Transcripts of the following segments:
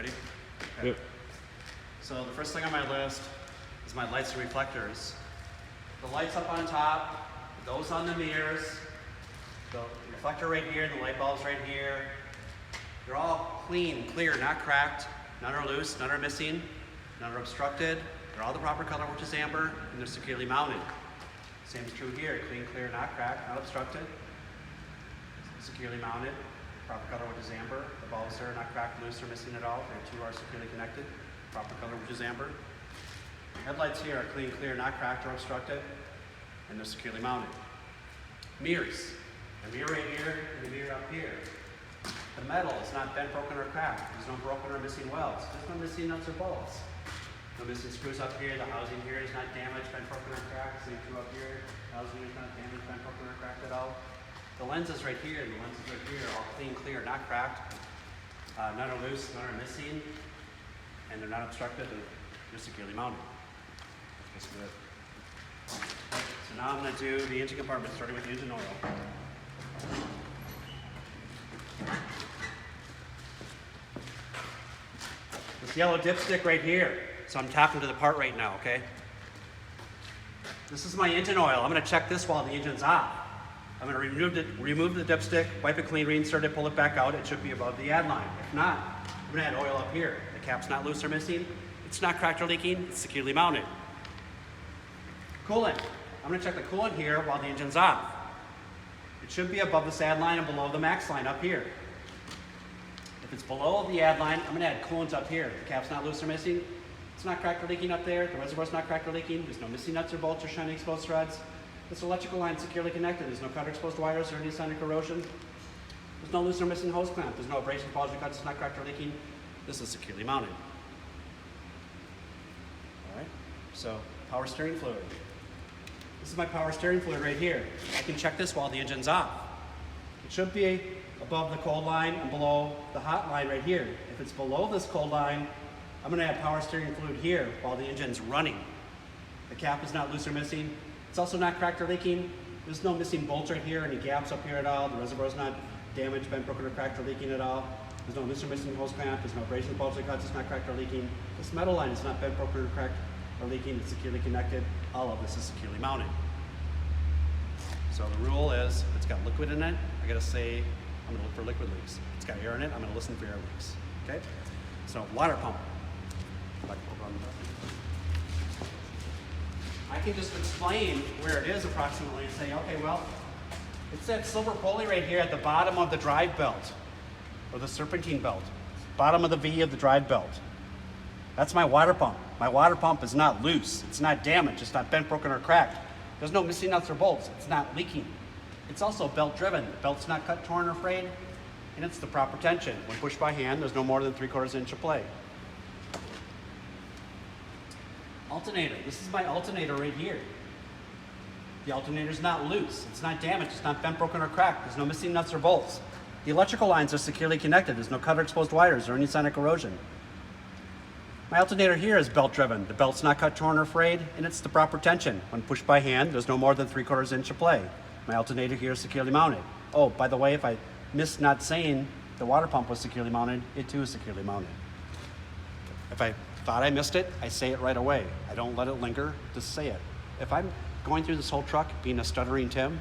Ready? Okay. Yep. So the first thing on my list is my lights and reflectors. The lights up on top, those on the mirrors, the reflector right here, the light bulbs right here. They're all clean, clear, not cracked. None are loose, none are missing, none are obstructed. They're all the proper color, which is amber, and they're securely mounted. Same is true here, clean, clear, not cracked, not obstructed. Securely mounted, proper color, which is amber. The bulbs are not cracked, loose, or missing at all. They too are securely connected, proper color, which is amber. Headlights here are clean, clear, not cracked or obstructed, and they're securely mounted. Mirrors, a mirror right here and a mirror up here. The metal is not bent, broken, or cracked. There's no broken or missing welds. There's no missing nuts or bolts. No missing screws up here. The housing here is not damaged, bent, broken, or cracked. Same true up here. The housing is not damaged, bent, broken, or cracked at all. The lenses right here, the lenses right here are all clean, clear, not cracked. None are loose, none are missing, and they're not obstructed, and they're securely mounted. That's basically it. So now I'm going to do the engine compartment, starting with the engine oil. This yellow dipstick right here. So I'm tapping to the part right now, okay? This is my engine oil. I'm going to check this while the engine's off. I'm going to remove the dipstick, wipe it clean, reinsert it, pull it back out. It should be above the add line. If not, I'm going to add oil up here. The cap's not loose or missing. It's not cracked or leaking. It's securely mounted. Coolant. I'm going to check the coolant here while the engine's off. It should be above this add line and below the max line up here. If it's below the add line, I'm going to add coolant up here. The cap's not loose or missing. It's not cracked or leaking up there. The reservoir's not cracked or leaking. There's no missing nuts or bolts or shiny exposed threads. This electrical line is securely connected. There's no cut or exposed wires or any sign of corrosion. There's no loose or missing hose clamp. There's no abrasion, bulge, or cuts. It's not cracked or leaking. This is securely mounted. All right, so power steering fluid. This is my power steering fluid right here. I can check this while the engine's off. It should be above the cold line and below the hot line right here. If it's below this cold line, I'm going to add power steering fluid here while the engine's running. The cap is not loose or missing. It's also not cracked or leaking. There's no missing bolts right here, any gaps up here at all. The reservoir's not damaged, bent, broken, or cracked or leaking at all. There's no loose or missing hose clamp. There's no abrasion, bulge, or cuts. It's not cracked or leaking. This metal line is not bent, broken, or cracked or leaking. It's securely connected. All of this is securely mounted. So the rule is, if it's got liquid in it, I gotta say, I'm gonna look for liquid leaks. If it's got air in it, I'm gonna listen for air leaks. Okay? So water pump. I can just explain where it is approximately and say, okay, well, it's that silver pulley right here at the bottom of the drive belt, or the serpentine belt, bottom of the V of the drive belt. That's my water pump. My water pump is not loose. It's not damaged. It's not bent, broken, or cracked. There's no missing nuts or bolts. It's not leaking. It's also belt driven. The belt's not cut, torn, or frayed, and it's the proper tension. When pushed by hand, there's no more than 3/4 inch of play. Alternator. This is my alternator right here. The alternator's not loose. It's not damaged. It's not bent, broken, or cracked. There's no missing nuts or bolts. The electrical lines are securely connected. There's no cut or exposed wires or any sign of corrosion. My alternator here is belt driven. The belt's not cut, torn, or frayed, and it's the proper tension. When pushed by hand, there's no more than 3/4 inch of play. My alternator here is securely mounted. Oh, by the way, if I missed not saying the water pump was securely mounted, it too is securely mounted. If I thought I missed it, I say it right away. I don't let it linger, just say it. If I'm going through this whole truck being a stuttering Tim,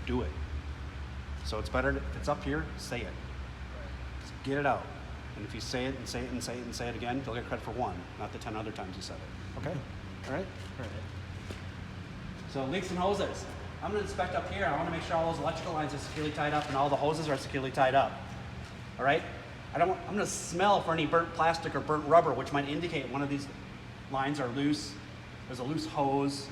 do it. So it's better, if it's up here, say it. Just get it out. And if you say it and say it and say it and say it again, you'll get credit for one, not the 10 other times you said it. Okay? All right? All right. So leaks and hoses. I'm going to inspect up here. I want to make sure all those electrical lines are securely tied up and all the hoses are securely tied up. All right? I'm going to smell for any burnt plastic or burnt rubber, which might indicate one of these lines are loose. There's a loose hose.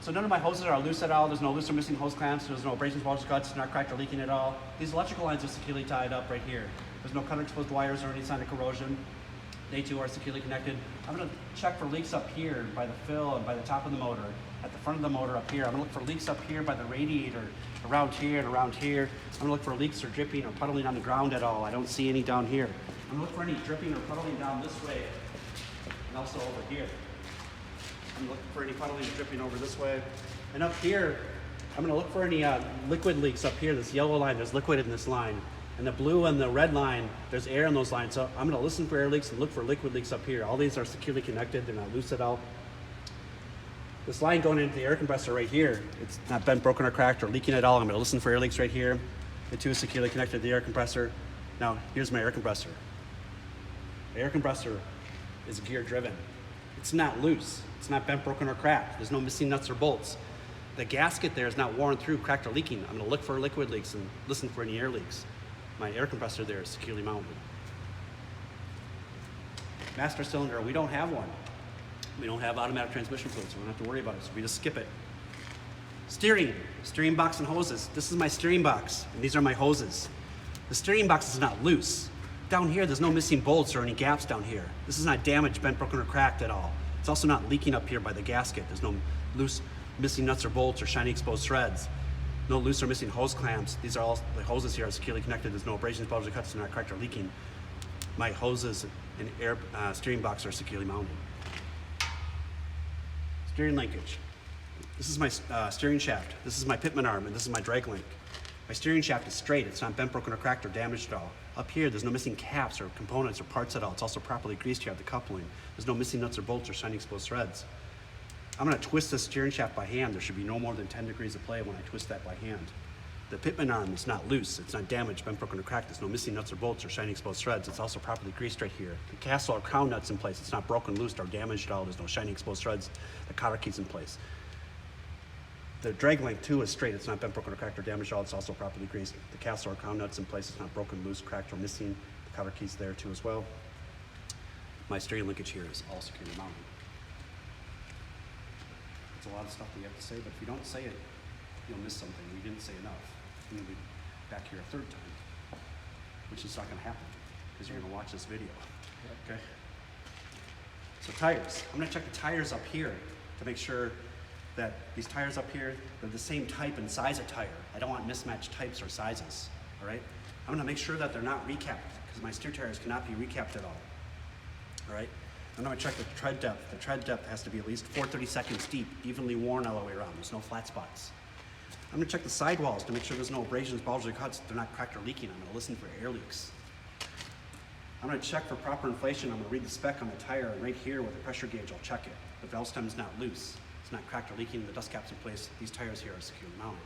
So none of my hoses are loose at all. There's no loose or missing hose clamps. There's no abrasions, bulges, cuts, not cracked or leaking at all. These electrical lines are securely tied up right here. There's no cut or exposed wires or any sign of corrosion. They too are securely connected. I'm going to check for leaks up here by the fill and by the top of the motor. At the front of the motor up here. I'm going to look for leaks up here by the radiator, around here and around here. I'm going to look for leaks or dripping or puddling on the ground at all. I don't see any down here. I'm going to look for any dripping or puddling down this way and also over here. I'm looking for any puddling or dripping over this way. And up here, I'm going to look for any liquid leaks up here. This yellow line, there's liquid in this line. And the blue and the red line, there's air in those lines. So I'm gonna listen for air leaks and look for liquid leaks up here. All these are securely connected, they're not loose at all. This line going into the air compressor right here, it's not bent, broken, or cracked, or leaking at all. I'm gonna listen for air leaks right here. The two is securely connected to the air compressor. Now, here's my air compressor. The air compressor is gear driven. It's not loose. It's not bent, broken, or cracked. There's no missing nuts or bolts. The gasket there is not worn through, cracked, or leaking. I'm gonna look for liquid leaks and listen for any air leaks. My air compressor there is securely mounted. Master cylinder, we don't have one. We don't have automatic transmission fluid, so we don't have to worry about it, so we just skip it. Steering box and hoses. This is my steering box, and these are my hoses. The steering box is not loose. Down here, there's no missing bolts or any gaps down here. This is not damaged, bent, broken, or cracked at all. It's also not leaking up here by the gasket. There's no loose, missing nuts or bolts or shiny exposed threads. No loose or missing hose clamps. These are all, the hoses here are securely connected. There's no abrasions, bulges, or cuts. They're not cracked or leaking. My hoses and steering box are securely mounted. Steering linkage. This is my steering shaft. This is my pitman arm, and this is my drag link. My steering shaft is straight. It's not bent, broken, or cracked, or damaged at all. Up here, there's no missing caps or components or parts at all. It's also properly greased here at the coupling. There's no missing nuts or bolts or shiny exposed threads. I'm gonna twist this steering shaft by hand. There should be no more than 10 degrees of play when I twist that by hand. The pitman arm is not loose. It's not damaged, bent, broken, or cracked. There's no missing nuts or bolts or shiny exposed threads. It's also properly greased right here. The castle or crown nut's in place. It's not broken, loose, or damaged at all. There's no shiny exposed threads. The cotter key's in place. The drag link too is straight. It's not bent, broken, or cracked, or damaged at all. It's also properly greased. The castle or crown nut's in place. It's not broken, loose, cracked, or missing. The cotter key's there too as well. My steering linkage here is all securely mounted. It's a lot of stuff that you have to say, but if you don't say it, you'll miss something. We didn't say enough. And you'll be back here a third time, which is not gonna happen because you're gonna watch this video, okay? So tires, I'm gonna check the tires up here to make sure that these tires up here, they're the same type and size of tire. I don't want mismatched types or sizes, all right? I'm gonna make sure that they're not recapped because my steer tires cannot be recapped at all right? I'm gonna check the tread depth. The tread depth has to be at least 4/32 deep, evenly worn all the way around. There's no flat spots. I'm gonna check the sidewalls to make sure there's no abrasions, bulges, or cuts. They're not cracked or leaking. I'm gonna listen for air leaks. I'm gonna check for proper inflation. I'm gonna read the spec on the tire, and right here with the pressure gauge, I'll check it. The valve stem's not loose. It's not cracked or leaking. The dust cap's in place. These tires here are securely mounted.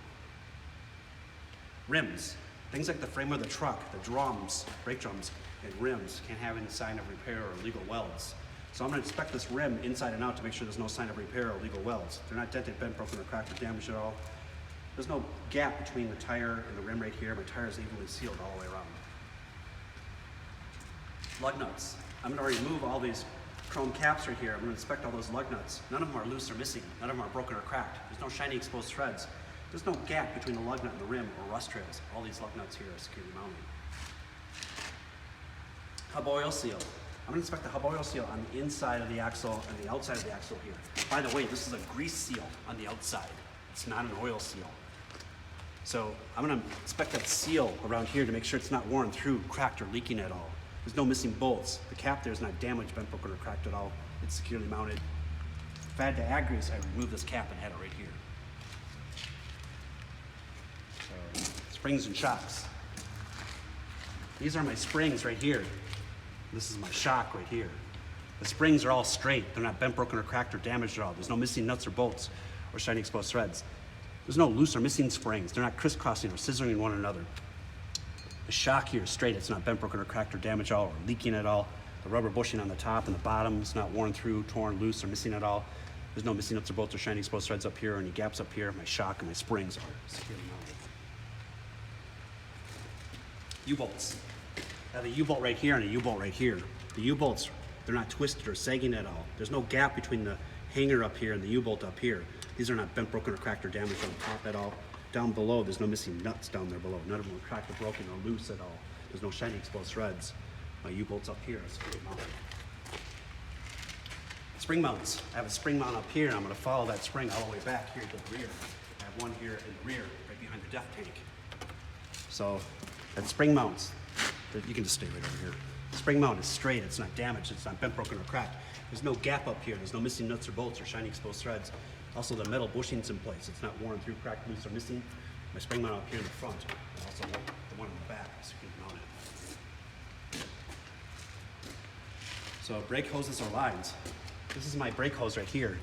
Rims. Things like the frame of the truck, the drums, brake drums, and rims can't have any sign of repair or illegal welds. So I'm gonna inspect this rim inside and out to make sure there's no sign of repair or illegal welds. They're not dented, bent, broken, or cracked, or damaged at all. There's no gap between the tire and the rim right here. My tire is evenly sealed all the way around. Lug nuts. I'm gonna remove all these chrome caps right here. I'm gonna inspect all those lug nuts. None of them are loose or missing. None of them are broken or cracked. There's no shiny exposed threads. There's no gap between the lug nut and the rim or rust trails. All these lug nuts here are securely mounted. Hub oil seal. I'm gonna inspect the hub oil seal on the inside of the axle and the outside of the axle here. By the way, this is a grease seal on the outside. It's not an oil seal. So I'm gonna inspect that seal around here to make sure it's not worn through, cracked, or leaking at all. There's no missing bolts. The cap there is not damaged, bent, broken, or cracked at all. It's securely mounted. If I had to add grease, I'd remove this cap and had it right here. So, springs and shocks. These are my springs right here. This is my shock right here. The springs are all straight. They're not bent, broken, or cracked, or damaged at all. There's no missing nuts or bolts or shiny exposed threads. There's no loose or missing springs. They're not crisscrossing or scissoring one another. The shock here is straight. It's not bent, broken, or cracked, or damaged at all, or leaking at all. The rubber bushing on the top and the bottom is not worn through, torn, loose, or missing at all. There's no missing nuts or bolts or shiny exposed threads up here, or any gaps up here. My shock and my springs are securely mounted. U-bolts. I have a U-bolt right here and a U-bolt right here. The U-bolts, they're not twisted or sagging at all. There's no gap between the hanger up here and the U-bolt up here. These are not bent, broken, or cracked, or damaged on top at all. Down below, there's no missing nuts down there below. None of them are cracked or broken or loose at all. There's no shiny exposed threads. My U-bolts up here are securely mounted. Spring mounts. I have a spring mount up here, and I'm gonna follow that spring all the way back here to the rear. I have one here in the rear, right behind the def tank. So, that spring mounts, you can just stay right over here. The spring mount is straight, it's not damaged, it's not bent, broken, or cracked. There's no gap up here, there's no missing nuts or bolts or shiny exposed threads. Also, the metal bushing's in place. It's not worn through, cracked, loose, or missing. My spring mount up here in the front, and also the one in the back. securely mounted. So brake hoses or lines. This is my brake hose right here.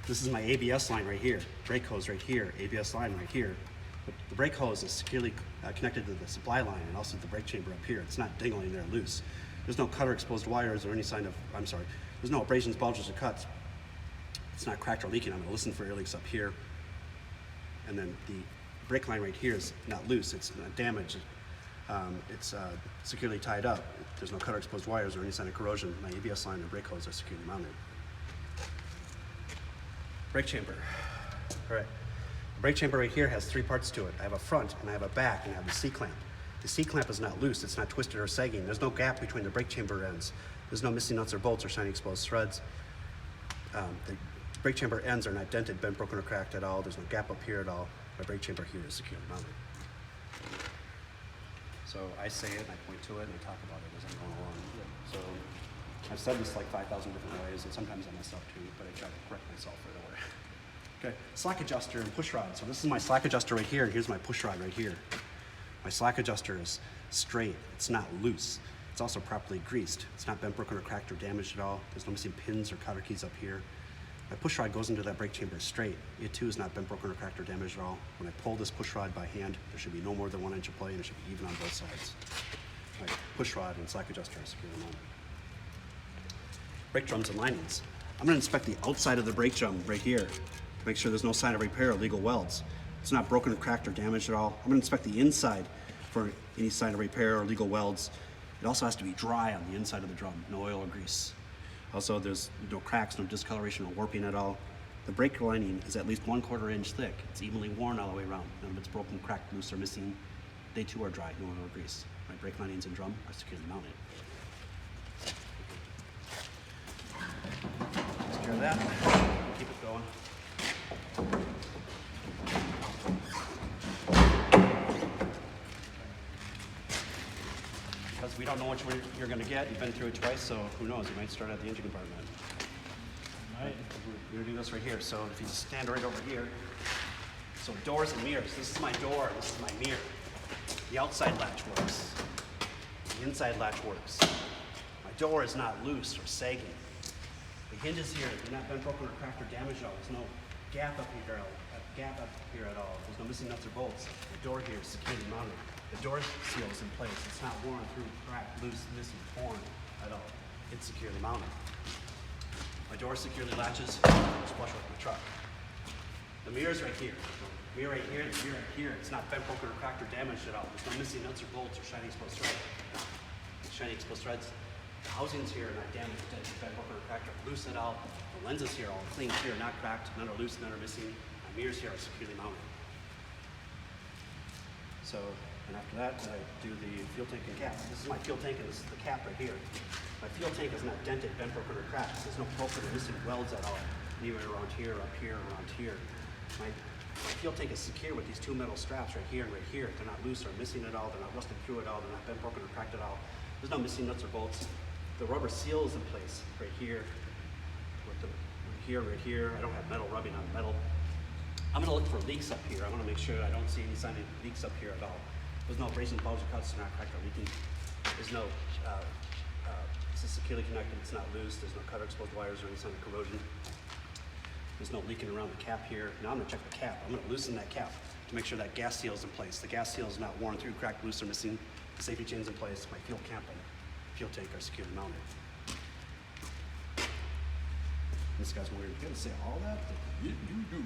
This is my ABS line right here. Brake hose right here, ABS line right here. But the brake hose is securely connected to the supply line and also the brake chamber up here. It's not dangling there loose. There's no cut or exposed wires or any sign of, there's no abrasions, bulges, or cuts. It's not cracked or leaking. I'm gonna listen for air leaks up here. And then the brake line right here is not loose, it's not damaged. It's securely tied up. There's no cut or exposed wires or any sign of corrosion. My ABS line and brake hose are securely mounted. Brake chamber. All right. The brake chamber right here has three parts to it. I have a front and I have a back and I have the C-clamp. The C-clamp is not loose, it's not twisted or sagging. There's no gap between the brake chamber ends. There's no missing nuts or bolts or shiny exposed threads. The brake chamber ends are not dented, bent, broken, or cracked at all. There's no gap up here at all. My brake chamber here is securely mounted. So I say it and I point to it and I talk about it as I'm going along. So I've said this like 5,000 different ways and sometimes I mess up too, but I try to correct myself right away. Okay, slack adjuster and push rod. So this is my slack adjuster right here and here's my push rod right here. My slack adjuster is straight, it's not loose. It's also properly greased. It's not bent, broken, or cracked or damaged at all. There's no missing pins or cotter keys up here. My push rod goes into that brake chamber straight. It too is not bent, broken, or cracked or damaged at all. When I pull this push rod by hand, there should be no more than 1 inch of play and it should be even on both sides. My push rod and slack adjuster are securely mounted. Brake drums and linings. I'm gonna inspect the outside of the brake drum right here. Make sure there's no sign of repair or legal welds. It's not broken, cracked, or damaged at all. I'm gonna inspect the inside for any sign of repair or legal welds. It also has to be dry on the inside of the drum, no oil or grease. Also, there's no cracks, no discoloration, no warping at all. The brake lining is at least 1/4 inch thick. It's evenly worn all the way around. None of it's broken, cracked, loose, or missing. They too are dry, no oil or grease. My brake linings and drum are securely mounted. Take care of that. Keep it going. Because we don't know which one you're going to get. You've been through it twice, so who knows? You might start at the engine compartment. Right. We're going to do this right here. So if you stand right over here. So doors and mirrors. This is my door. This is my mirror. The outside latch works. The inside latch works. My door is not loose or sagging. The hinges here, they're not bent, broken, or cracked, or damaged at all. There's no gap up here at all. There's no missing nuts or bolts. The door here is securely mounted. The door seal is in place. It's not worn through, cracked, loose, missing, torn at all. It's securely mounted. My door securely latches. It's flush with the truck. The mirror's right here. The mirror right here, the mirror right here. It's not bent, broken, or cracked, or damaged at all. There's no missing nuts or bolts or shiny exposed threads. Shiny exposed threads. The housings here are not damaged, bent, broken, or cracked, or loose at all. The lenses here are all clean here, not cracked, none are loose, none are missing. My mirrors here are securely mounted. So, and after that, I do the fuel tank and cap. This is my fuel tank and this is the cap right here. My fuel tank is not dented, bent, broken, or cracked. There's no broken or missing welds at all. Anywhere around here, up here, around here. My fuel tank is secure with these two metal straps right here and right here. They're not loose or missing at all. They're not rusted through at all. They're not bent, broken, or cracked at all. There's no missing nuts or bolts. The rubber seal is in place right here. Right here. I don't have metal rubbing on metal. I'm gonna look for leaks up here. I wanna make sure I don't see any sign of leaks up here at all. There's no abrasions, bulges, cuts, not cracked or leaking. There's no, this is securely connected, it's not loose. There's no cut or exposed wires or any sign of corrosion. There's no leaking around the cap here. Now I'm gonna check the cap. I'm gonna loosen that cap to make sure that gas seal is in place. The gas seal is not worn through, cracked, loose, or missing. The safety chain's in place. My fuel cap and fuel tank are securely mounted. This guy's weird. You gotta say all that? You do. You do.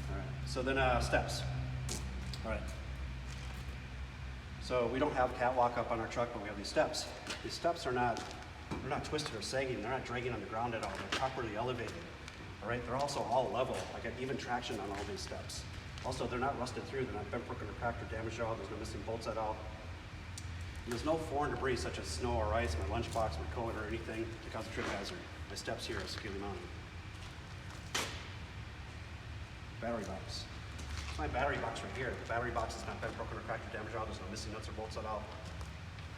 All right. So then steps. All right. So we don't have catwalk up on our truck, but we have these steps. These steps are not, they're not twisted or sagging. They're not dragging on the ground at all. They're properly elevated. All right. They're also all level. I got even traction on all these steps. Also, they're not rusted through. They're not bent, broken, or cracked, or damaged at all. There's no missing bolts at all. There's no foreign debris such as snow or ice, my lunchbox, my coat, or anything to cause a trip hazard. My steps here are securely mounted. Battery box. It's my battery box right here. The battery box is not bent, broken, or cracked, or damaged at all. There's no missing nuts or bolts at all.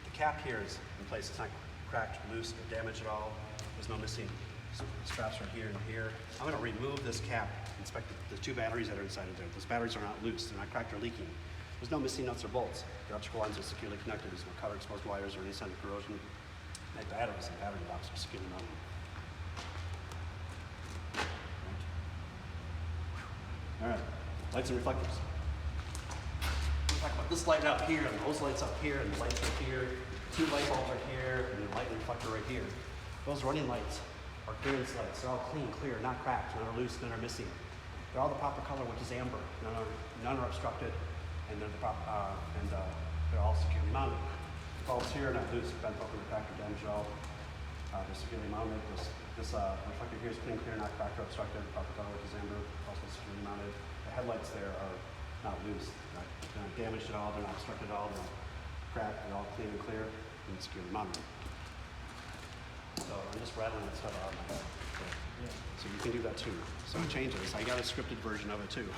The cap here is in place. It's not cracked, loose, or damaged at all. There's no missing straps right here and here. I'm going to remove this cap, inspect the two batteries that are inside of there. Those batteries are not loose. They're not cracked or leaking. There's no missing nuts or bolts. The electrical lines are securely connected. There's no cover exposed wires or any sign of corrosion. My batteries and battery box are securely mounted. All right, lights and reflectors. We'll talk about this light up here, and those lights up here, and the lights up here. 2 light bulbs right here, and the light and reflector right here. Those running lights are clearance lights. They're all clean, clear, not cracked, none are loose, none are missing. They're all the proper color, which is amber. None are obstructed, and they're they're all securely mounted. The bulbs here are not loose, bent, broken, or cracked, or damaged at all. They're securely mounted. This reflector here is clean, clear, not cracked or obstructed. The proper color, which is amber, also securely mounted. The headlights there are not loose. They're not damaged at all. They're not obstructed at all. They're not cracked. They're all clean and clear and securely mounted. So I'm just rattling that stuff out of my head. So you can do that too. So it changes. I got a scripted version of it too.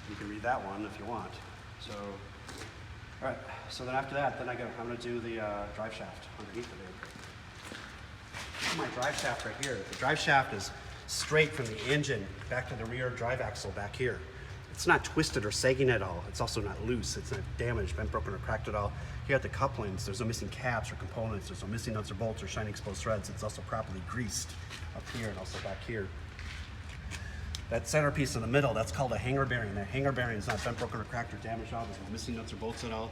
You can read that one if you want. So, all right. So then after that, I'm gonna do the drive shaft underneath of it. This is my drive shaft right here. The drive shaft is straight from the engine back to the rear drive axle back here. It's not twisted or sagging at all. It's also not loose. It's not damaged, bent, broken, or cracked at all. Here at the couplings, there's no missing caps or components. There's no missing nuts or bolts or shiny exposed threads. It's also properly greased up here and also back here. That centerpiece in the middle, that's called a hanger bearing. That hanger bearing is not bent, broken, or cracked or damaged at all. There's no missing nuts or bolts at all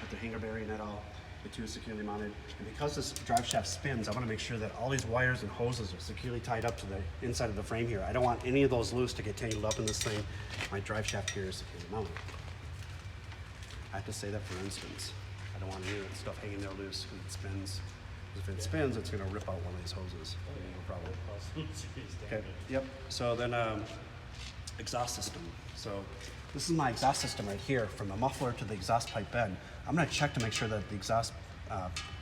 at the hanger bearing at all. The 2 is securely mounted. And because this drive shaft spins, I want to make sure that all these wires and hoses are securely tied up to the inside of the frame here. I don't want any of those loose to get tangled up in this thing. My drive shaft here is securely mounted. I have to say that for instance. I don't want any of that stuff hanging there loose because it spins. If it spins, it's going to rip out one of these hoses. No problem. Okay. Yep. So then exhaust system. So this is my exhaust system right here, from the muffler to the exhaust pipe bed. I'm going to check to make sure that the exhaust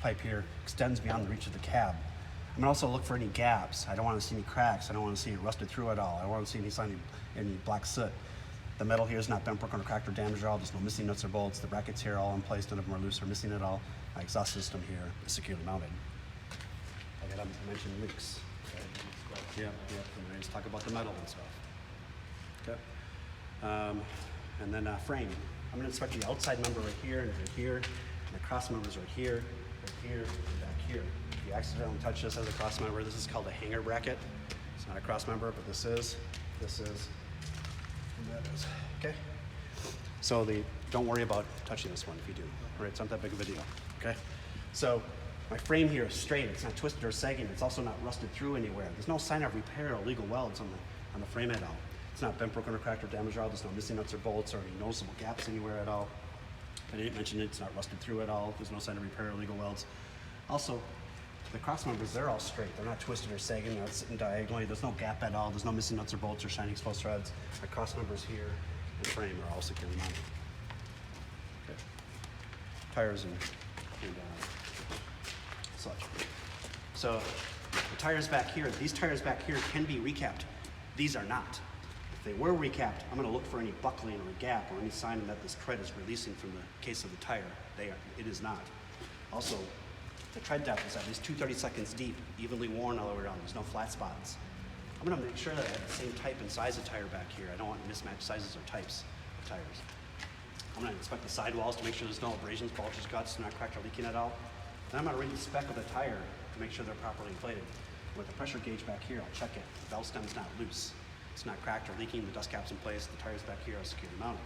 pipe here extends beyond the reach of the cab. I'm going to also look for any gaps. I don't want to see any cracks. I don't want to see it rusted through at all. I don't want to see any sign of any black soot. The metal here is not bent, broken, or cracked or damaged at all. There's no missing nuts or bolts. The brackets here are all in place. None of them are loose or missing at all. My exhaust system here is securely mounted. I got to mention leaks. Okay. Yeah. And I just talk about the metal and stuff. Okay. And then frame. I'm going to inspect the outside member right here and right here, and the cross members right here, and back here. If you accidentally touch this as a cross member, this is called a hanger bracket. It's not a cross member, but this is, and that is. Okay. So don't worry about touching this one if you do. All right, it's not that big of a deal. Okay. So my frame here is straight. It's not twisted or sagging. It's also not rusted through anywhere. There's no sign of repair or illegal welds on the frame at all. It's not bent, broken, or cracked or damaged at all. There's no missing nuts or bolts or any noticeable gaps anywhere at all. I didn't mention it. It's not rusted through at all. There's no sign of repair or illegal welds. Also, the cross members, they're all straight. They're not twisted or sagging. They're not sitting diagonally. There's no gap at all. There's no missing nuts or bolts or shiny exposed threads. The cross members here and frame are all securely mounted. Okay. Tires and such. So the tires back here, these tires back here can be recapped. These are not. If they were recapped, I'm going to look for any buckling or a gap or any sign that this tread is releasing from the case of the tire. It is not. Also, the tread depth is at least 2/32 deep, evenly worn all the way around. There's no flat spots. I'm going to make sure that I have the same type and size of tire back here. I don't want mismatched sizes or types of tires. I'm going to inspect the sidewalls to make sure there's no abrasions, bulges, guts, not cracked or leaking at all. Then I'm going to read the spec of the tire to make sure they're properly inflated. With the pressure gauge back here, I'll check it. The bell stem's not loose. It's not cracked or leaking. The dust cap's in place. The tires back here are securely mounted.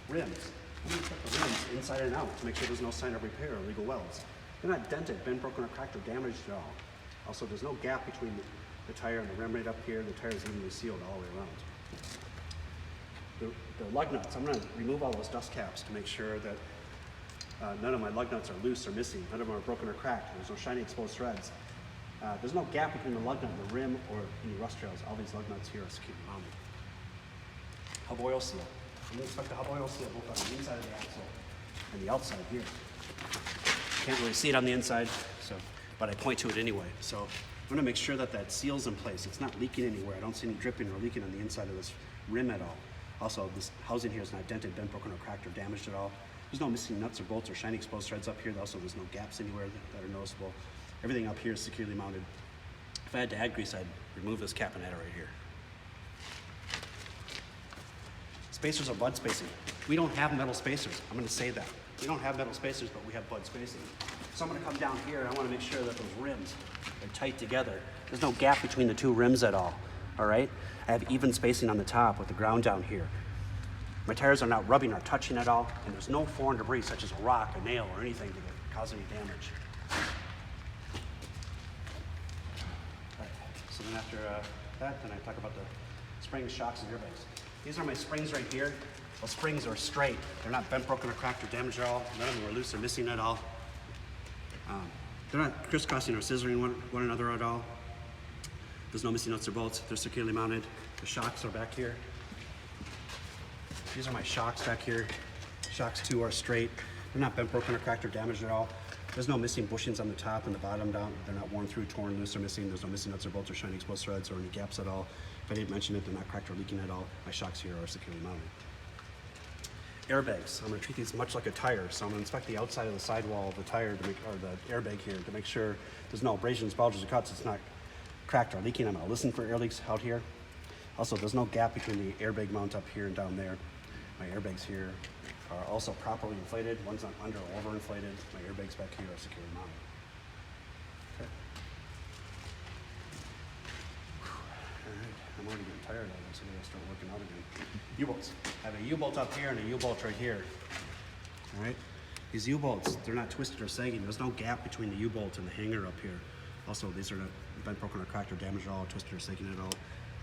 Rims. I'm going to check the rims inside and out to make sure there's no sign of repair or illegal welds. They're not dented, bent, broken, or cracked or damaged at all. Also, there's no gap between the tire and the rim right up here. The tire is evenly sealed all the way around. The lug nuts, I'm going to remove all those dust caps to make sure that none of my lug nuts are loose or missing. None of them are broken or cracked. There's no shiny exposed threads. There's no gap between the lug nut and the rim or any rust trails. All these lug nuts here are securely mounted. Hub oil seal. I'm going to inspect the hub oil seal both on the inside of the axle and the outside here. Can't really see it on the inside, but I point to it anyway. So I'm going to make sure that that seal's in place. It's not leaking anywhere. I don't see any dripping or leaking on the inside of this rim at all. Also, this housing here is not dented, bent, broken, or cracked or damaged at all. There's no missing nuts or bolts or shiny exposed threads up here. Also, there's no gaps anywhere that are noticeable. Everything up here is securely mounted. If I had to add grease, I'd remove this cap and add it right here. Spacers are bud spacing. We don't have metal spacers. I'm gonna say that. We don't have metal spacers, but we have bud spacing. So I'm gonna come down here and I wanna make sure that those rims are tight together. There's no gap between the two rims at all right? I have even spacing on the top with the ground down here. My tires are not rubbing or touching at all, and there's no foreign debris such as a rock, a nail, or anything to cause any damage. All right. So then after that, then I talk about the springs, shocks, and airbags. These are my springs right here. Those springs are straight. They're not bent, broken, or cracked, or damaged at all. None of them are loose or missing at all. They're not crisscrossing or scissoring one another at all. There's no missing nuts or bolts. They're securely mounted. The shocks are back here. These are my shocks back here. Shocks too are straight. They're not bent, broken, or cracked, or damaged at all. There's no missing bushings on the top and the bottom down. They're not worn through, torn, loose, or missing. There's no missing nuts or bolts or shiny exposed threads or any gaps at all. If I didn't mention it, they're not cracked or leaking at all. My shocks here are securely mounted. Airbags. I'm going to treat these much like a tire, so I'm going to inspect the outside of the sidewall of the tire to make, or the airbag here, to make sure there's no abrasions, bulges, or cuts. It's not cracked or leaking. I'm going to listen for air leaks out here. Also, there's no gap between the airbag mount up here and down there. My airbags here are also properly inflated. One's not under or overinflated. My airbags back here are securely mounted. Okay. All right, I'm already getting tired of this, so I gotta start working out again. U-bolts. I have a U-bolt up here and a U-bolt right here. All right. These U-bolts, they're not twisted or sagging. There's no gap between the U-bolt and the hanger up here. Also, these are not bent, broken, or cracked, or damaged at all, or twisted or sagging at all.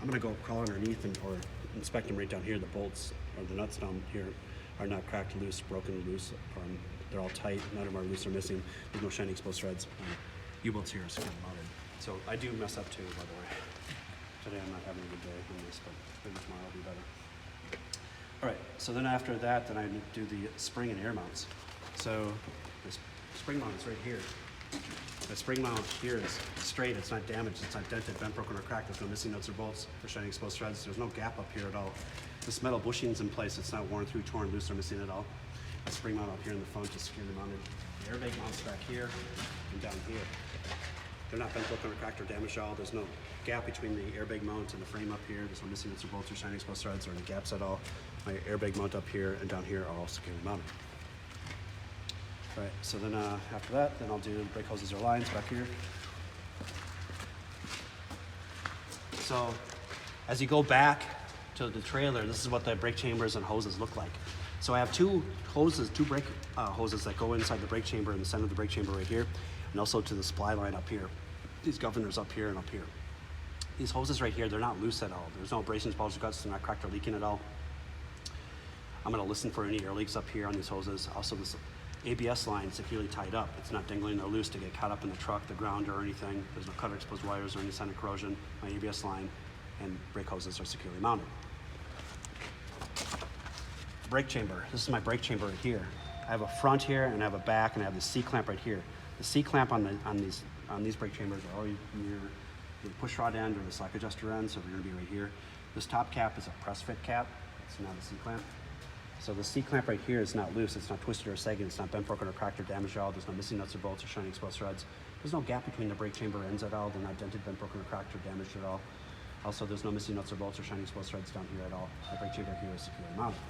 I'm gonna go crawl underneath or inspect them right down here. The bolts or the nuts down here are not cracked, loose, broken, loose. They're all tight. None of them are loose or missing. There's no shiny exposed threads. U-bolts here are securely mounted. So I do mess up too, by the way. Today I'm not having a good day on this, but maybe tomorrow will be better. All right, so then after that, then I do the spring and air mounts. So the spring mount is right here. The spring mount here is straight, it's not damaged, it's not dented, bent, broken, or cracked. There's no missing nuts or bolts or shiny exposed threads. There's no gap up here at all. This metal bushing's in place, it's not worn through, torn, loose, or missing at all. The spring mount up here in the front is securely mounted. The airbag mounts back here and down here. They're not bent, broken, or cracked, or damaged at all. There's no gap between the airbag mount and the frame up here. There's no missing nuts or bolts or shiny exposed threads or any gaps at all. My airbag mount up here and down here are all securely mounted. All right, so then after that, then I'll do brake hoses or lines back here. So as you go back to the trailer, this is what the brake chambers and hoses look like. So I have two brake hoses that go inside the brake chamber in the center of the brake chamber right here, and also to the supply line up here. These governors up here and up here. These hoses right here, they're not loose at all. There's no abrasions, bulges, or cuts. They're not cracked or leaking at all. I'm gonna listen for any air leaks up here on these hoses. Also, this ABS line securely tied up. It's not dangling or loose to get caught up in the truck, the ground, or anything. There's no cut or exposed wires or any sign of corrosion. My ABS line and brake hoses are securely mounted. Brake chamber. This is my brake chamber right here. I have a front here and I have a back and I have the C-clamp right here. The C-clamp on these brake chambers are already near the pushrod end or the slack adjuster end, so they're gonna be right here. This top cap is a press fit cap. It's not a C-clamp. So the C-clamp right here is not loose, it's not twisted or sagging, it's not bent, broken, or cracked, or damaged at all. There's no missing nuts or bolts or shiny exposed threads. There's no gap between the brake chamber ends at all. They're not dented, bent, broken, or cracked, or damaged at all. Also, there's no missing nuts or bolts or shiny exposed threads down here at all. My brake chamber here is securely mounted.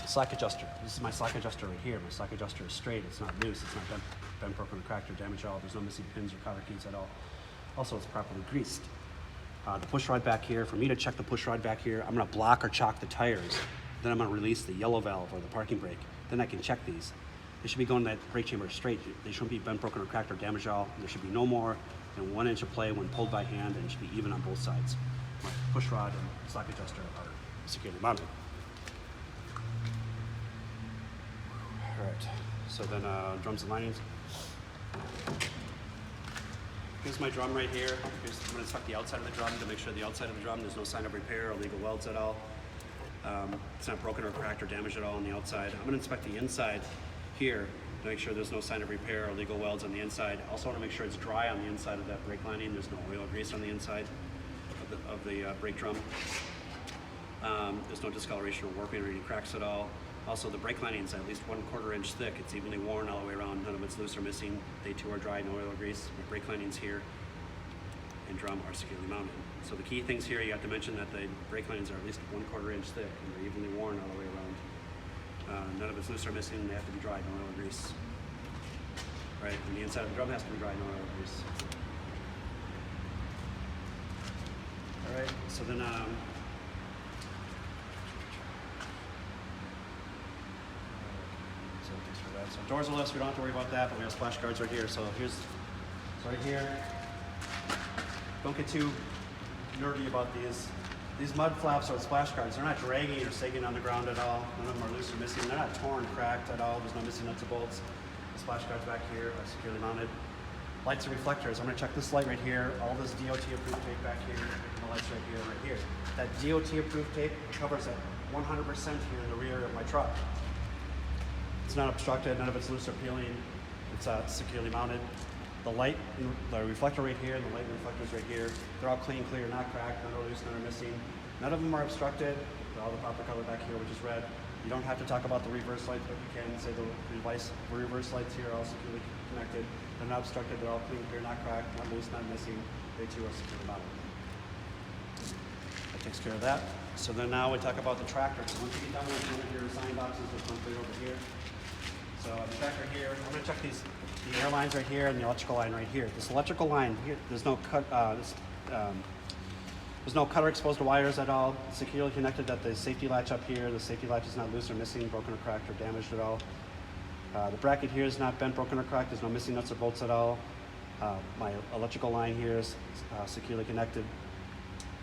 Slack adjuster. This is my slack adjuster right here. My slack adjuster is straight, it's not loose, it's not bent, broken, or cracked, or damaged at all. There's no missing pins or cotter keys at all. Also, it's properly greased. The push rod back here, for me to check the push rod back here, I'm gonna block or chock the tires. Then I'm gonna release the yellow valve or the parking brake. Then I can check these. They should be going to that brake chamber straight. They shouldn't be bent, broken, or cracked, or damaged at all. There should be no more than 1 inch of play when pulled by hand, and it should be even on both sides. My push rod and slack adjuster are securely mounted. All right, so then drums and linings. Here's my drum right here. I'm gonna inspect the outside of the drum to make sure the outside of the drum, there's no sign of repair or illegal welds at all. It's not broken or cracked or damaged at all on the outside. I'm gonna inspect the inside here to make sure there's no sign of repair or illegal welds on the inside. I also wanna make sure it's dry on the inside of that brake lining. There's no oil or grease on the inside of the brake drum. There's no discoloration or warping or any cracks at all. Also, the brake lining is at least 1/4 inch thick. It's evenly worn all the way around. None of it's loose or missing. They too are dry, no oil or grease. My brake lining's here. and drum are securely mounted. So the key things here, you have to mention that the brake lines are at least 1/4 inch thick and they're evenly worn all the way around. None of it's loose or missing, they have to be dried, no oil or grease. Right, and the inside of the drum has to be dried, no oil or grease. All right, so then so doors are lifts, we don't have to worry about that, but we have splash guards right here. So right here. Don't get too nerdy about these. These mud flaps or splash guards, they're not dragging or sagging on the ground at all. None of them are loose or missing. They're not torn, cracked at all. There's no missing nuts or bolts. The splash guards back here are securely mounted. Lights and reflectors. I'm going to check this light right here. All this DOT approved tape back here, and the lights right here, right here. That DOT approved tape covers at 100% here in the rear of my truck. It's not obstructed, none of it's loose or peeling. It's securely mounted. The light, the reflector right here, and the light and reflectors right here, they're all clean, clear, not cracked, none are loose, none are missing. None of them are obstructed. They're all the proper color back here, which is red. You don't have to talk about the reverse lights, but you can say the reverse lights here are all securely connected. They're not obstructed, they're all clean, clear, not cracked, not loose, not missing. They too are securely mounted. That takes care of that. So then now we talk about the tractor. So once you get done with one of your sign boxes, there's one over here. So the tractor here, I'm going to check the airlines right here and the electrical line right here. This electrical line here, there's no cut. There's no cutter exposed to wires at all. It's securely connected at the safety latch up here. The safety latch is not loose or missing, broken or cracked or damaged at all. The bracket here is not bent, broken or cracked. There's no missing nuts or bolts at all. My electrical line here is securely connected.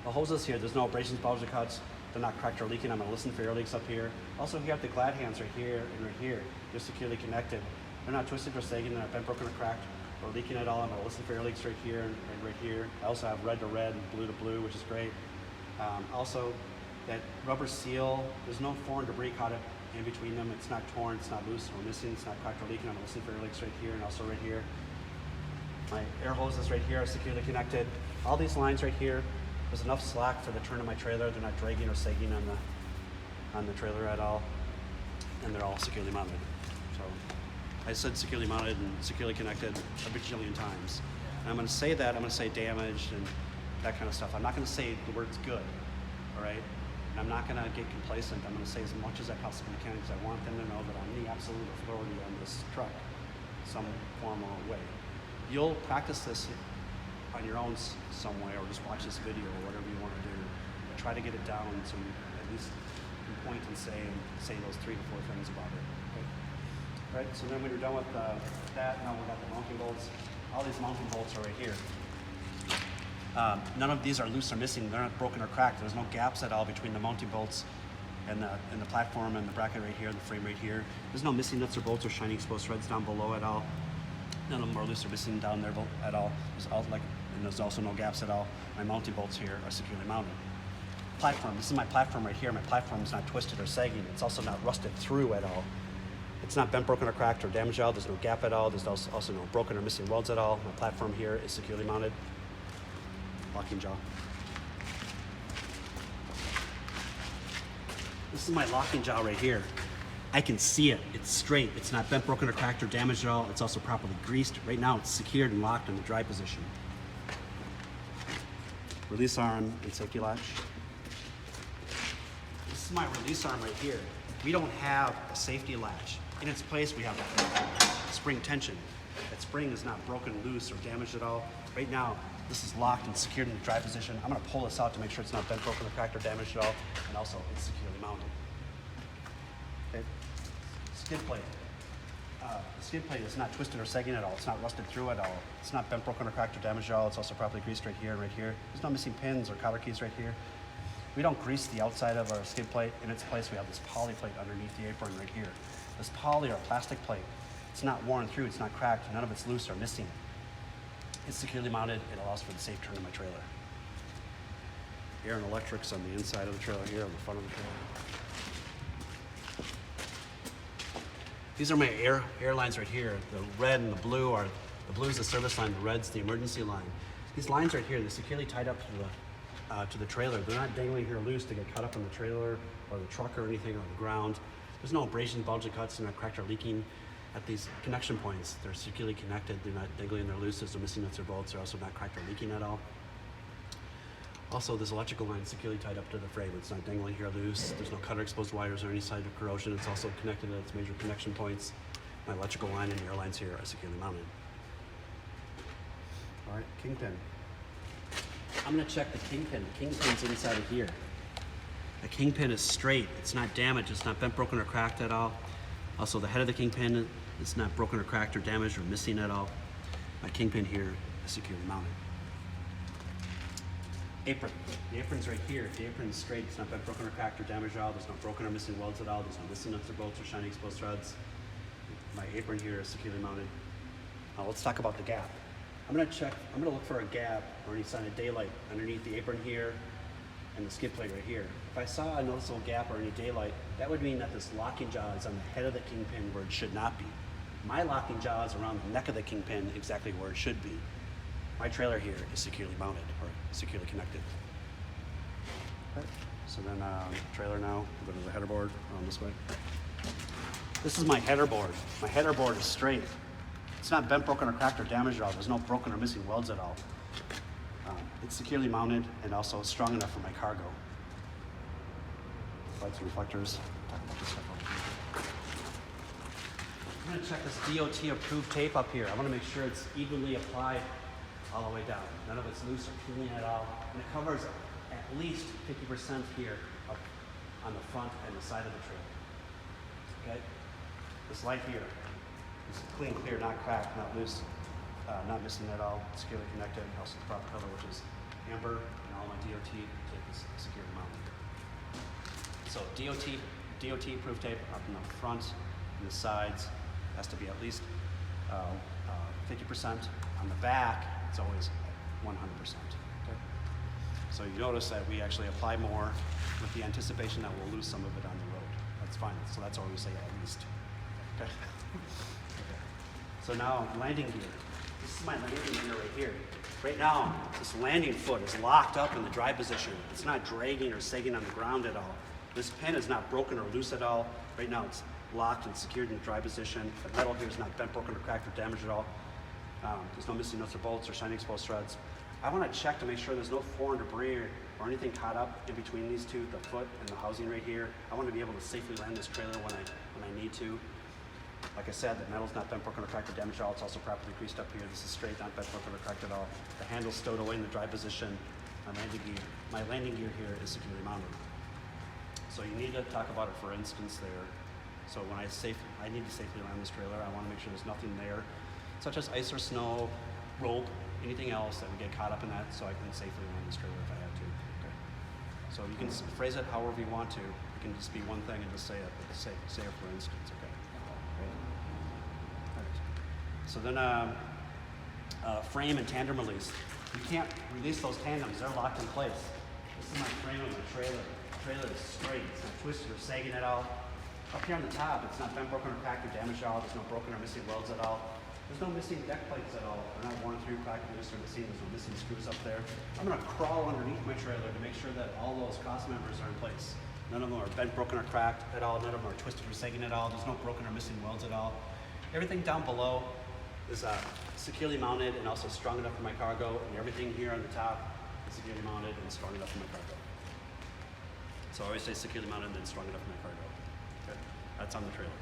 The hoses here, there's no abrasions, bulges, or cuts. They're not cracked or leaking. I'm going to listen for air leaks up here. Also, you have the glad hands right here and right here. They're securely connected. They're not twisted or sagging. They're not bent, broken, or cracked or leaking at all. I'm going to listen for air leaks right here and right here. I also have red to red and blue to blue, which is great. Also, that rubber seal, there's no foreign debris caught in between them. It's not torn, it's not loose or missing, it's not cracked or leaking. I'm going to listen for air leaks right here and also right here. My air hoses right here are securely connected. All these lines right here, there's enough slack for the turn of my trailer. They're not dragging or sagging on the trailer at all, and they're all securely mounted. So I said securely mounted and securely connected a bajillion times. And I'm going to say that, I'm going to say damaged and that kind of stuff. I'm not going to say the word's good, all right? And I'm not going to get complacent. I'm going to say as much as I possibly can because I want them to know that I'm the absolute authority on this truck, some form or way. You'll practice this on your own some way, or just watch this video or whatever you want to do. But try to get it down so you at least can point and say those 3 to 4 things about it. Okay? Right. So then when you're done with that, now we've got the mounting bolts. All these mounting bolts are right here. None of these are loose or missing. They're not broken or cracked. There's no gaps at all between the mounting bolts and the platform and the bracket right here, and the frame right here. There's no missing nuts or bolts or shiny exposed threads down below at all. None of them are loose or missing down there at all. And there's also no gaps at all. My mounting bolts here are securely mounted. Platform, this is my platform right here. My platform is not twisted or sagging. It's also not rusted through at all. It's not bent, broken, or cracked or damaged at all. There's no gap at all. There's also no broken or missing welds at all. My platform here is securely mounted. Locking jaw. This is my locking jaw right here. I can see it. It's straight. It's not bent, broken, or cracked or damaged at all. It's also properly greased. Right now it's secured and locked in the dry position. Release arm and safety latch. This is my release arm right here. We don't have a safety latch. In its place we have a spring tension. That spring is not broken, loose, or damaged at all. Right now this is locked and secured in the dry position. I'm going to pull this out to make sure it's not bent, broken, or cracked or damaged at all. And also it's securely mounted. Okay. Skid plate. The skid plate is not twisted or sagging at all. It's not rusted through at all. It's not bent, broken, or cracked or damaged at all. It's also properly greased right here and right here. There's no missing pins or cotter keys right here. We don't grease the outside of our skid plate. In its place, we have this poly plate underneath the apron right here. This poly or plastic plate, it's not worn through, it's not cracked, none of it's loose or missing. It's securely mounted. It allows for the safe turn of my trailer. Air and electrics on the inside of the trailer here, on the front of the trailer. These are my airlines right here. The red and the blue are, the blue is the service line, the red's the emergency line. These lines right here, they're securely tied up to the trailer. They're not dangling here loose to get cut up in the trailer or the truck or anything, or the ground. There's no abrasions, bulges, cuts. They're not cracked or leaking at these connection points. They're securely connected. They're not dangling, they're loose. There's no missing nuts or bolts. They're also not cracked or leaking at all. Also, this electrical line is securely tied up to the frame. It's not dangling here loose. There's no cutter exposed wires or any sign of corrosion. It's also connected at its major connection points. My electrical line and airlines here are securely mounted. All right, Kingpin. I'm gonna check the Kingpin. The Kingpin's inside of here. The Kingpin is straight. It's not damaged. It's not bent, broken, or cracked at all. Also, the head of the Kingpin is not broken or cracked or damaged or missing at all. My Kingpin here is securely mounted. Apron. The apron's right here. The apron's straight. It's not bent, broken, or cracked or damaged at all. There's no broken or missing welds at all. There's no missing nuts or bolts or shiny exposed threads. My apron here is securely mounted. Now let's talk about the gap. I'm gonna look for a gap or any sign of daylight underneath the apron here and the skid plate right here. If I saw a noticeable gap or any daylight, that would mean that this locking jaw is on the head of the Kingpin where it should not be. My locking jaw is around the neck of the Kingpin, exactly where it should be. My trailer here is securely mounted or securely connected. Okay. So then trailer now, we'll go to the header board around this way. This is my header board. My header board is straight. It's not bent, broken, or cracked or damaged at all. There's no broken or missing welds at all. It's securely mounted and also strong enough for my cargo. Lights and reflectors. Talk about this stuff over here. I'm gonna check this DOT approved tape up here. I wanna make sure it's evenly applied all the way down. None of it's loose or peeling at all. And it covers at least 50% here up on the front and the side of the trailer. Okay? This light here is clean, clear, not cracked, not loose, not missing at all, securely connected. Also the proper color, which is amber, and all my DOT tape is securely mounted. So DOT approved tape up in the front and the sides has to be at least 50%. On the back, it's always 100%. Okay? So you notice that we actually apply more with the anticipation that we'll lose some of it on the road. That's fine. So that's why we say at least. Okay. Okay. So now landing gear. This is my landing gear right here. Right now, this landing foot is locked up in the dry position. It's not dragging or sagging on the ground at all. This pin is not broken or loose at all. Right now, it's locked and secured in the dry position. The metal here is not bent, broken, or cracked, or damaged at all. There's no missing nuts or bolts or shiny exposed threads. I want to check to make sure there's no foreign debris or anything caught up in between these two, the foot and the housing right here. I want to be able to safely land this trailer when I need to. Like I said, the metal's not bent, broken, or cracked, or damaged at all. It's also properly creased up here. This is straight, not bent, broken, or cracked at all. The handle's stowed away in the dry position. My landing gear here is securely mounted. So you need to talk about it for instance there. So when I need to safely land this trailer, I want to make sure there's nothing there, such as ice or snow, rope, anything else that would get caught up in that, so I can safely land this trailer if I have to. Okay. So you can phrase it however you want to. It can just be one thing and just say it, say it for instance. Okay. Right. So then frame and tandem release. You can't release those tandems, they're locked in place. This is my frame of my trailer. The trailer is straight, it's not twisted or sagging at all. Up here on the top, it's not bent, broken, or cracked, or damaged at all. There's no broken or missing welds at all. There's no missing deck plates at all. They're not worn through, cracked, or missing. There's no missing screws up there. I'm gonna crawl underneath my trailer to make sure that all those cross members are in place. None of them are bent, broken, or cracked at all. None of them are twisted or sagging at all. There's no broken or missing welds at all. Everything down below is securely mounted and also strong enough for my cargo, and everything here on the top is securely mounted and strong enough for my cargo. So I always say securely mounted and then strong enough for my cargo. Okay. That's on the trailer.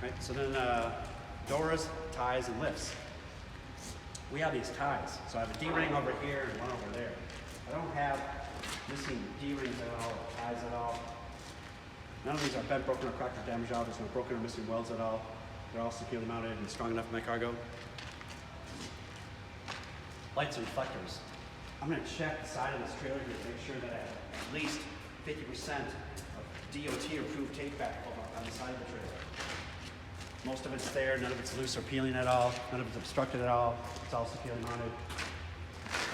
Right. So then doors, ties, and lifts. We have these ties. So I have a D-ring over here and one over there. I don't have missing D-rings at all, or ties at all. None of these are bent, broken, or cracked, or damaged at all. There's no broken or missing welds at all. They're all securely mounted and strong enough for my cargo. Lights and reflectors. I'm going to check the side of this trailer here to make sure that I have at least 50% of DOT approved tape back on the side of the trailer. Most of it's there, none of it's loose or peeling at all, none of it's obstructed at all. It's all securely mounted.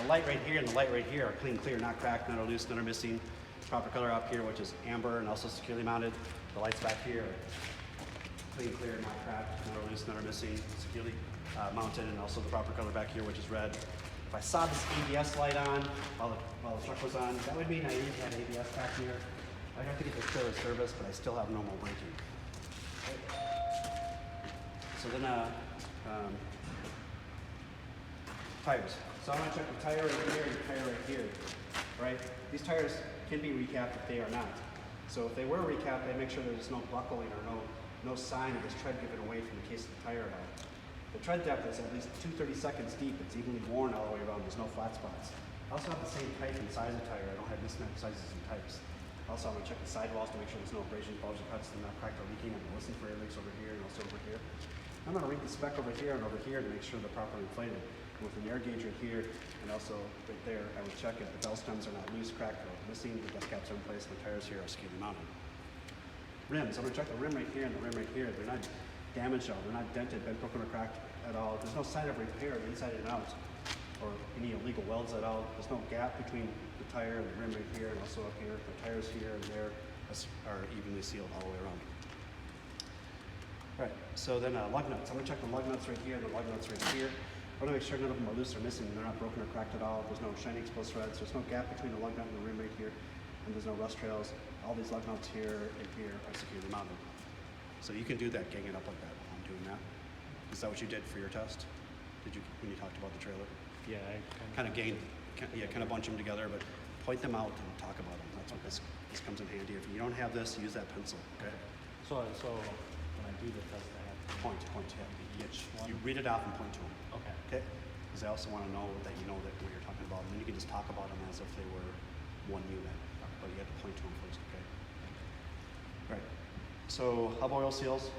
The light right here and the light right here are clean, clear, not cracked, none are loose, none are missing. Proper color up here, which is amber and also securely mounted. The lights back here are clean, clear, not cracked, none are loose, none are missing, securely mounted, and also the proper color back here, which is red. If I saw this ABS light on while the truck was on, that would mean I didn't have ABS back here. I'd have to get the trailer serviced, but I still have normal braking. Okay. So then Tires. So I'm gonna check the tire right here and the tire right here, right? These tires can be recapped if they are not. So if they were recapped, I'd make sure there's no buckling or no sign of this tread giving away from the case of the tire at all. The tread depth is at least 2/32 deep. It's evenly worn all the way around. There's no flat spots. I also have the same type and size of tire. I don't have mismatched sizes and types. Also, I'm gonna check the sidewalls to make sure there's no abrasions, bulges, cuts, they're not cracked or leaking. I'm gonna listen for air leaks over here and also over here. I'm gonna read the spec over here and over here to make sure they're properly inflated. And with an air gauge right here and also right there, I would check if the bell stems are not loose, cracked, or missing, the dust caps are in place, and the tires here are securely mounted. Rims, I'm gonna check the rim right here and the rim right here. They're not damaged at all. They're not dented, bent, broken, or cracked at all. There's no sign of repair inside and out or any illegal welds at all. There's no gap between the tire and the rim right here and also up here. The tires here and there are evenly sealed all the way around. Right, so then lug nuts. I'm gonna check the lug nuts right here and the lug nuts right here. I wanna make sure none of them are loose or missing. They're not broken or cracked at all. There's no shiny exposed threads. There's no gap between the lug nut and the rim right here. And there's no rust trails. All these lug nuts here and here are securely mounted. So you can do that, gang it up like that while I'm doing that. Is that what you did for your test? Did you, when you talked about the trailer? Yeah, I Kind of bunch them together, but point them out and talk about them. That's what this comes in handy. If you don't have this, use that pencil, okay? So when I do the test, I have to Point, yeah. You read it out and point to them. Okay. Okay? Because I also want to know that you know that what you're talking about, and then you can just talk about them as if they were one unit. But you have to point to them first, okay? Right. So hub oil seals.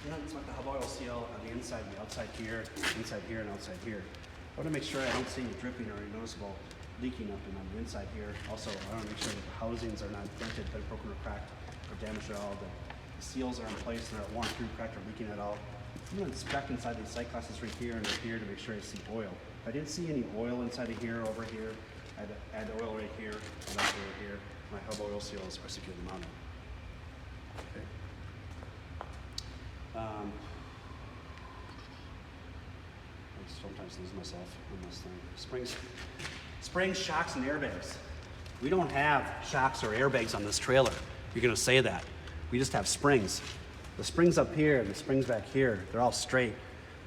You know, it's like the hub oil seal on the inside and the outside here, and outside here. I want to make sure I don't see any dripping or any noticeable leaking up and on the inside here. Also, I want to make sure that the housings are not dented, bent, broken, or cracked, or damaged at all. The seals are in place and they're not worn through, cracked, or leaking at all. I'm going to inspect inside these sight glasses right here and right here to make sure I see oil. If I didn't see any oil inside of here, over here, I'd add oil right here and also right here. My hub oil seals are securely mounted. Okay. I sometimes lose myself in this thing. Springs, shocks, and airbags. We don't have shocks or airbags on this trailer. You're gonna say that. We just have springs. The springs up here and the springs back here, they're all straight.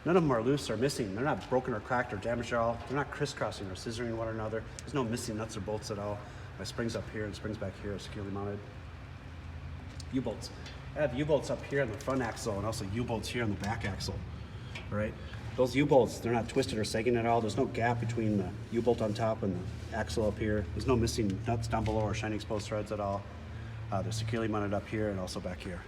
None of them are loose or missing. They're not broken or cracked or damaged at all. They're not crisscrossing or scissoring one another. There's no missing nuts or bolts at all. My springs up here and springs back here are securely mounted. U-bolts. I have U-bolts up here on the front axle and also U-bolts here on the back axle. All right? Those U-bolts, they're not twisted or sagging at all. There's no gap between the U-bolt on top and the axle up here. There's no missing nuts down below or shiny exposed threads at all. They're securely mounted up here and also back here.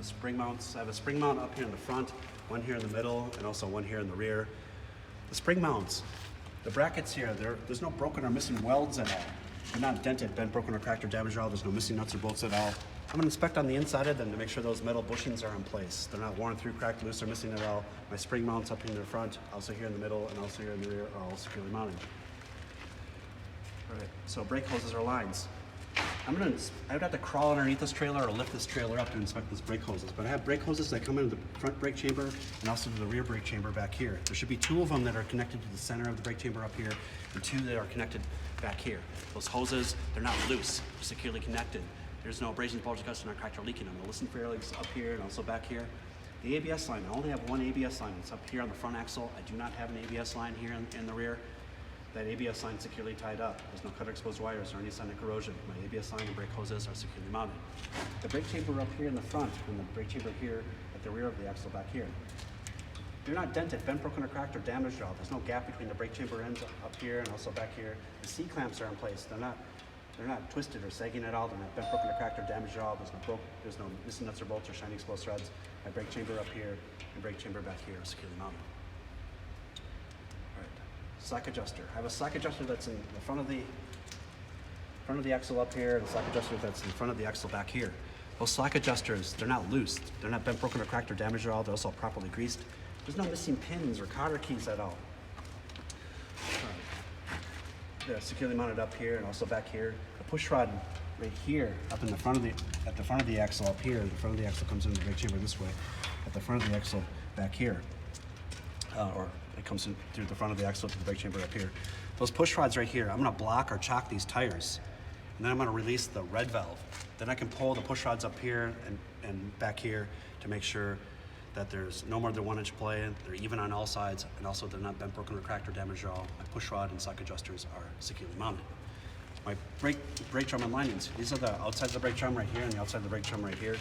Spring mounts. I have a spring mount up here in the front, one here in the middle, and also one here in the rear. The spring mounts, the brackets here, there's no broken or missing welds at all. They're not dented, bent, broken, or cracked or damaged at all. There's no missing nuts or bolts at all. I'm gonna inspect on the inside of them to make sure those metal bushings are in place. They're not worn through, cracked, loose, or missing at all. My spring mounts up here in the front, also here in the middle, and also here in the rear are all securely mounted. All right, so brake hoses or lines. I would have to crawl underneath this trailer or lift this trailer up to inspect those brake hoses. But I have brake hoses that come into the front brake chamber and also to the rear brake chamber back here. There should be 2 of them that are connected to the center of the brake chamber up here and 2 that are connected back here. Those hoses, they're not loose, they're securely connected. There's no abrasions, bulges, cuts, they're not cracked or leaking. I'm gonna listen for air leaks up here and also back here. The ABS line, I only have one ABS line. It's up here on the front axle. I do not have an ABS line here in the rear. That ABS line is securely tied up. There's no cut or exposed wires or any sign of corrosion. My ABS line and brake hoses are securely mounted. The brake chamber up here in the front and the brake chamber here at the rear of the axle back here. They're not dented, bent, broken, or cracked, or damaged at all. There's no gap between the brake chamber ends up here and also back here. The C-clamps are in place. They're not twisted or sagging at all. They're not bent, broken, or cracked, or damaged at all. There's no missing nuts or bolts or shiny exposed threads. My brake chamber up here and brake chamber back here are securely mounted. Slack adjuster. I have a slack adjuster that's in the front of the axle up here, and a slack adjuster that's in front of the axle back here. Those slack adjusters, they're not loose. They're not bent, broken, or cracked, or damaged at all. They're also properly greased. There's no missing pins or cotter keys at all. They're securely mounted up here and also back here. The push rod right here, up in the front of the axle up here. The front of the axle comes into the brake chamber this way. At the front of the axle back here, or it comes in through the front of the axle to the brake chamber up here. Those push rods right here, I'm gonna block or chock these tires. And then I'm gonna release the red valve. Then I can pull the push rods up here and back here to make sure that there's no more than 1 inch play, they're even on all sides, and also they're not bent, broken, or cracked or damaged at all. My push rod and sock adjusters are securely mounted. My brake drum and linings, these are the outside of the brake drum right here and the outside of the brake drum right here.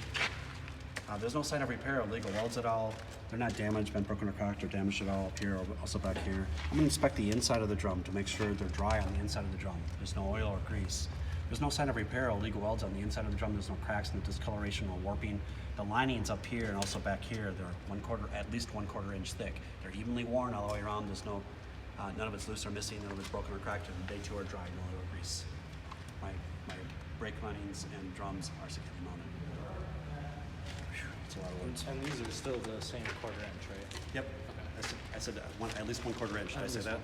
There's no sign of repair or legal welds at all. They're not damaged, bent, broken, or cracked, or damaged at all up here or also back here. I'm gonna inspect the inside of the drum to make sure they're dry on the inside of the drum. There's no oil or grease. There's no sign of repair or legal welds on the inside of the drum. There's no cracks, no discoloration or warping. The linings up here and also back here, they're at least 1/4 inch thick. They're evenly worn all the way around. There's no, none of it's loose or missing, none of it's broken or cracked, and they too are dry, no oil or grease. My brake linings and drums are securely mounted. That's a lot of words. And these are still the same 1/4 inch, right? Yep. Okay. I said at least 1/4 inch. Did I say that?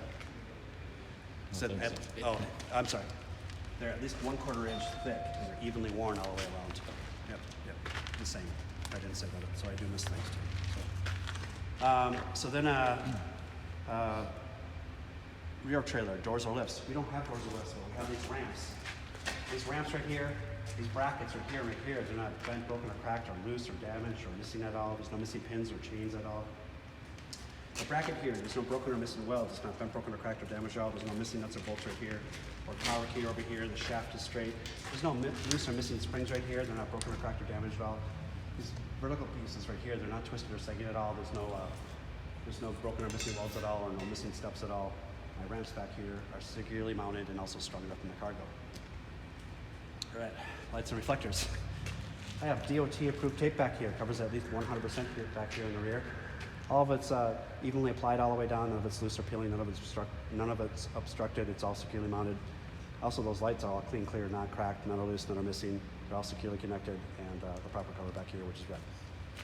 think so. Oh, I'm sorry. They're at least 1/4 inch thick, and they're evenly worn all the way around. Yep, the same. I didn't say that, so I do miss things too. So then, rear trailer, doors or lifts. We don't have doors or lifts, but we have these ramps. These ramps right here, these brackets are here, right here. They're not bent, broken, or cracked, or loose, or damaged, or missing at all. There's no missing pins or chains at all. The bracket here, there's no broken or missing welds. It's not bent, broken, or cracked, or damaged at all. There's no missing nuts or bolts right here, or power key over here. The shaft is straight. There's no loose or missing springs right here. They're not broken or cracked or damaged at all. These vertical pieces right here, they're not twisted or sagging at all. There's no broken or missing welds at all, or no missing steps at all. My ramps back here are securely mounted and also strung up in the cargo. All right, lights and reflectors. I have DOT approved tape back here. Covers at least 100% back here in the rear. All of it's evenly applied all the way down. None of it's loose or peeling. None of it's obstructed. It's all securely mounted. Also, those lights are all clean, clear, not cracked, none are loose, none are missing. They're all securely connected, and the proper cover back here, which is red.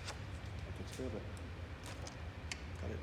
That takes care of it. Got it.